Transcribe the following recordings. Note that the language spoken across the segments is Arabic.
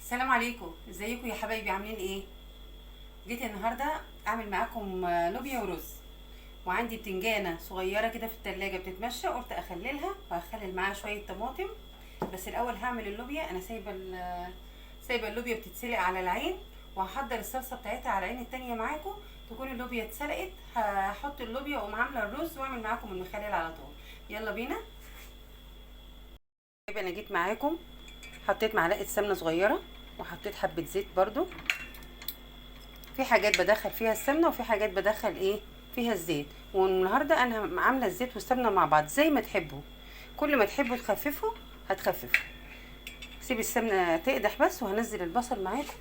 السلام عليكم، ازيكم يا حبايبي؟ عاملين ايه؟ جيت النهارده اعمل معاكم لوبيا ورز. وعندي بتنجانه صغيره كده في التلاجة بتتمشى، قلت اخللها وهخلل معاها شويه طماطم. بس الاول هعمل اللوبيا. انا سايبه اللوبيا بتتسلق على العين، وهحضر الصلصه بتاعتها على العين التانية معاكم. تكون اللوبيا اتسلقت، هحط اللوبيا واقوم عامله الرز واعمل معاكم المخلل على طول. يلا بينا. يبقى انا جيت معاكم، حطيت معلقه سمنه صغيره وحطيت حبه زيت برضو. في حاجات بدخل فيها السمنه وفي حاجات بدخل فيها الزيت. والنهارده انا عامله الزيت والسمنه مع بعض زي ما تحبوا. كل ما تحبوا تخففوا هتخففوا. سيب السمنه تقدح بس، وهنزل البصل معاكم.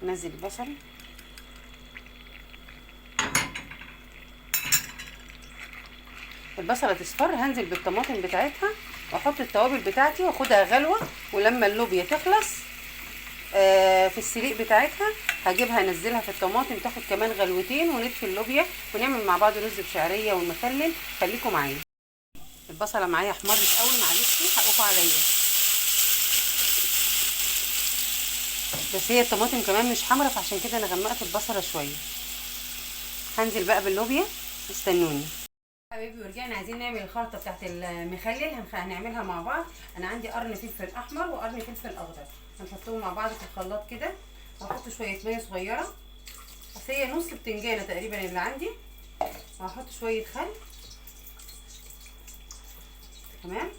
نزل البصل. البصله تصفر، هنزل بالطماطم بتاعتها واحط التوابل بتاعتي واخدها غلوه. ولما اللوبيا تخلص في السليق بتاعتها هجيبها انزلها في الطماطم تاخد كمان غلوتين، ونطفي اللوبيا ونعمل مع بعض رز بشعريه والمخلل. خليكم معايا. البصله معايا احمرت قوي، معلش حقكم عليا. بس هي الطماطم كمان مش حمرا، فعشان كده انا غمقت البصله شويه. هنزل بقى باللوبيا، استنوني حبايبي. ورجعنا عايزين نعمل الخلطه بتاعت المخلل. هنعملها مع بعض. انا عندي قرن فلفل احمر وقرن فلفل اخضر، هنحطهم مع بعض في الخلاط كده. وهحط شويه ميه صغيره، بس هي نص بتنجانه تقريبا اللي عندي. وهحط شويه خل. تمام.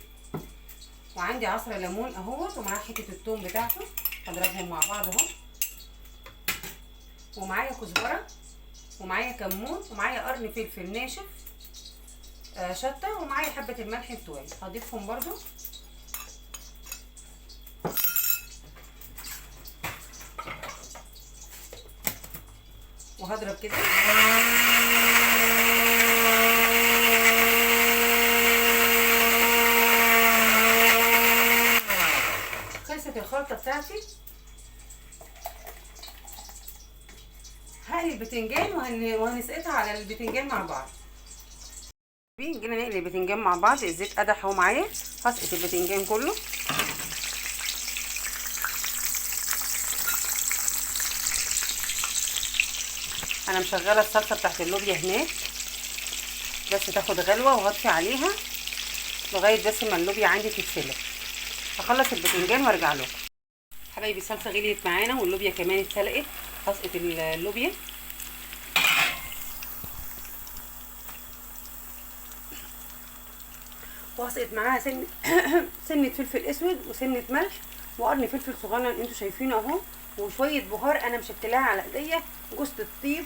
وعندي عصره ليمون اهوت، ومعاه حته الثوم بتاعته، هضربهم مع بعض اهو. ومعايا كزبره، ومعايا كمون، ومعايا قرن فلفل ناشف، شطه، ومعايا حبه الملح بتوعي هضيفهم برضو. وهضرب كده. خلصت الخلطه بتاعتي. هقلي البتنجان وهنسقطها على البتنجان مع بعض. جينا نقلي البتنجان مع بعض. الزيت قدح اهو معايا. هسقط البتنجان كله. انا مشغله الصلصه بتاعت اللوبيا هناك بس تاخد غلوه، وهطفي عليها لغايه بس ما اللوبيا عندي تتسلق. هخلص البتنجان وارجع لكم. حبايبي الصلصه غليت معانا واللوبيا كمان اتسلقت. هسقط اللوبيا. وهسقط معاها سنه فلفل اسود وسنه ملح وقرن فلفل صغير انتوا شايفينه اهو. وشويه بهار انا مشكلاها على ايديا، جوز الطيب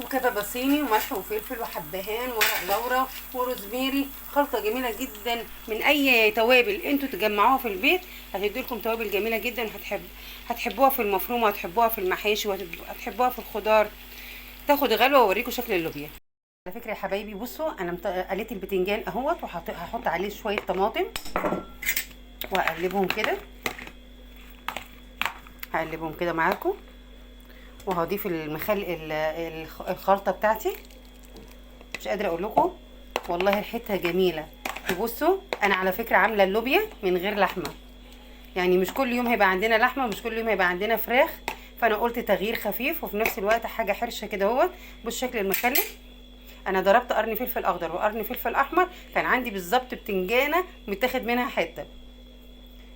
وكبابه صيني وملح وفلفل وحبهان ورق لورا وروزميري. خلطه جميله جدا من اي توابل انتوا تجمعوها في البيت. هتديلكم توابل جميله جدا. هتحبوها في المفرومه، وهتحبوها في المحاشي، وهتحبوها في الخضار. تاخد غلوه واوريكم شكل اللوبيا. على فكره يا حبايبي، بصوا انا قليت البتنجان اهوت، وهحط عليه شويه طماطم واقلبهم كده. هقلبهم كده معاكم. وهضيف الخلطه بتاعتي. مش قادره اقول لكم والله ريحتها جميله. وبصوا انا على فكره عامله اللوبيا من غير لحمه، يعني مش كل يوم هيبقى عندنا لحمه ومش كل يوم هيبقى عندنا فراخ. فانا قلت تغيير خفيف وفي نفس الوقت حاجه حرشه كده اهوت. بالشكل المخلل. انا ضربت قرن فلفل اخضر وقرن فلفل احمر، كان عندي بالظبط بتنجانه متاخد منها حته.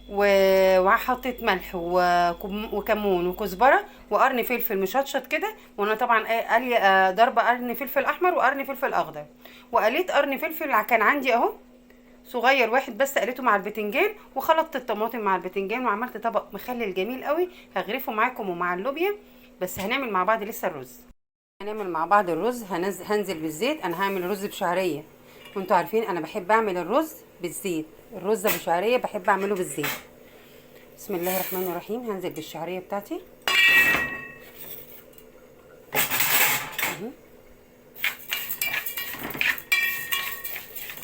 وحطيت ملح وكمون وكزبره وقرن فلفل مشطشط كده. وانا طبعا قالي ضربه قرن فلفل احمر وقرن فلفل اخضر. وقليت قرن فلفل كان عندي اهو صغير واحد بس، قليته مع البتنجان. وخلطت الطماطم مع البتنجان وعملت طبق مخلل جميل قوي. هغرفه معاكم ومع اللوبيا. بس هنعمل مع بعض لسه الرز. هنعمل مع بعض الرز. هنزل بالزيت. انا هعمل رز بشعريه، وانتوا عارفين انا بحب اعمل الرز بالزيت. الرز بشعريه بحب اعمله بالزيت. بسم الله الرحمن الرحيم. هنزل بالشعريه بتاعتي.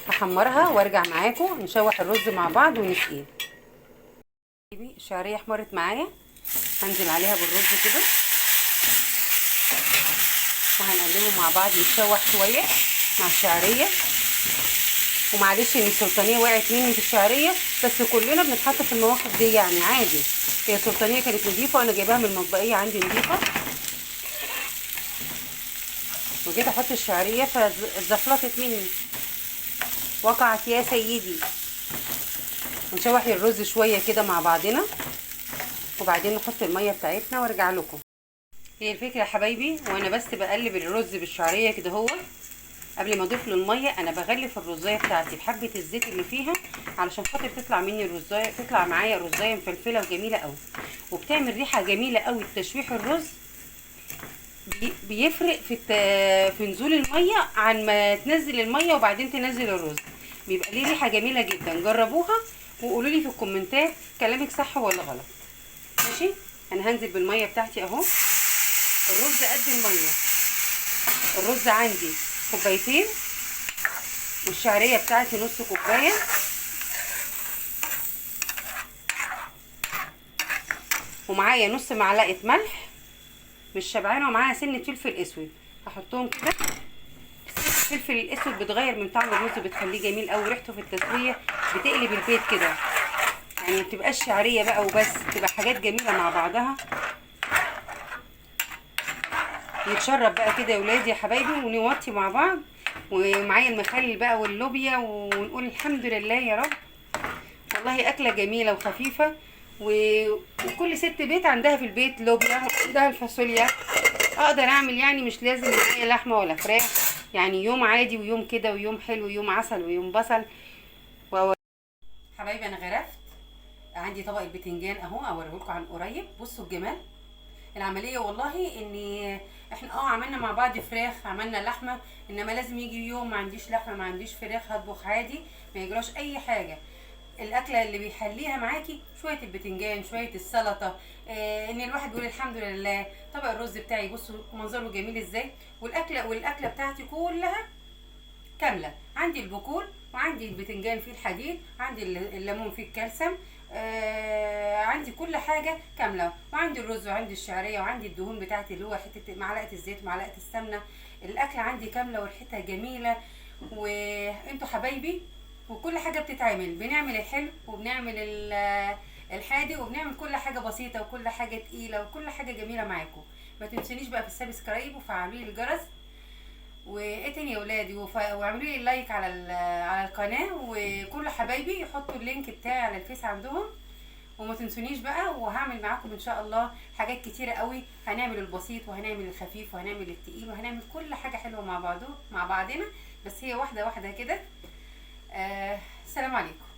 هحمرها وارجع معاكم نشوح الرز مع بعض ونسقيه. الشعريه احمرت معايا. هنزل عليها بالرز كده وهنقلبه مع بعض يتشوح شويه مع الشعريه. ومعلش ان السلطانيه وقعت مني في الشعريه، بس كلنا بنتحط في المواقف دي يعني عادي. هي السلطانيه كانت نضيفه وانا جايباها من المطبقيه عندي نضيفه، وجيت احط الشعريه فاتزفلطت مني، وقعت يا سيدي. ونشوح الرز شويه كده مع بعضنا، وبعدين نحط الميه بتاعتنا وارجع لكم. هي الفكره يا حبايبي، وانا بس بقلب الرز بالشعريه كده هو، قبل ما اضيف له الميه انا بغلف الرزايه بتاعتي بحبه الزيت اللي فيها، علشان خاطر تطلع مني الرزايه، تطلع معايا رزايه مفلفله وجميله قوي، وبتعمل ريحه جميله قوي. تشويح الرز بيفرق في نزول الميه عن ما تنزل الميه وبعدين تنزل الرز، بيبقى ليه ريحه جميله جدا. جربوها وقولوا لي في الكومنتات كلامك صح ولا غلط. ماشي، انا هنزل بالميه بتاعتي اهو. الرز قد الميه، الرز عندي كوبايتين، والشعريه بتاعتي نص كوبايه، ومعايا نص معلقه ملح مش شبعانه، ومعايا سنه فلفل اسود هحطهم كده. الفلفل الاسود بتغير من طعم الرز، بتخليه جميل قوي، ريحته في التسويه بتقلب البيت كده، يعني ما بتبقاش شعريه بقى وبس، بتبقى حاجات جميله مع بعضها. يتشرب بقى كده يا ولادي يا حبايبي، ونوطي مع بعض، ومعايا المخلل بقى واللوبيا، ونقول الحمد لله يا رب. والله اكله جميله وخفيفه، وكل ست بيت عندها في البيت لوبيا وعندها الفاصوليا. اقدر اعمل يعني مش لازم معايا لحمه ولا فراخ، يعني يوم عادي ويوم كده ويوم حلو ويوم عسل ويوم بصل. حبايبي انا غرفت، عندي طبق البتنجان اهو اوريهولكم عن قريب. بصوا الجمال العمليه، والله ان احنا عملنا مع بعض فراخ، عملنا لحمه، انما لازم يجي يوم ما عنديش لحمه ما عنديش فراخ هطبخ عادي، ما يجراش اي حاجه. الاكله اللي بيحليها معاكي شويه البتنجان، شويه السلطه، ان الواحد يقول الحمد لله. طبق الرز بتاعي بصوا منظره جميل ازاي، والاكله بتاعتي كلها كامله. عندي البقول، وعندي البتنجان فيه الحديد، عندي الليمون فيه الكالسيوم، عندي كل حاجه كامله، وعندي الرز وعندي الشعريه وعندي الدهون بتاعتي اللي هو حته معلقه الزيت ومعلقه السمنه. الاكله عندي كامله وريحتها جميله، وانتوا حبايبي. وكل حاجه بتتعمل، بنعمل الحلو وبنعمل الحادق، وبنعمل كل حاجه بسيطه وكل حاجه تقيله وكل حاجه جميله معاكم. ما تنسونيش بقى في السبسكرايب وفعلوا لي الجرس، وايه تاني يا ولادي، واعملوا لي لايك على القناه، وكل حبايبي يحطوا اللينك بتاعي على الفيس عندهم. وما تنسونيش بقى، وهعمل معاكم ان شاء الله حاجات كتيره قوي. هنعمل البسيط وهنعمل الخفيف وهنعمل التقيل وهنعمل كل حاجه حلوه مع بعضنا، بس هي واحده واحده كده. السلام عليكم.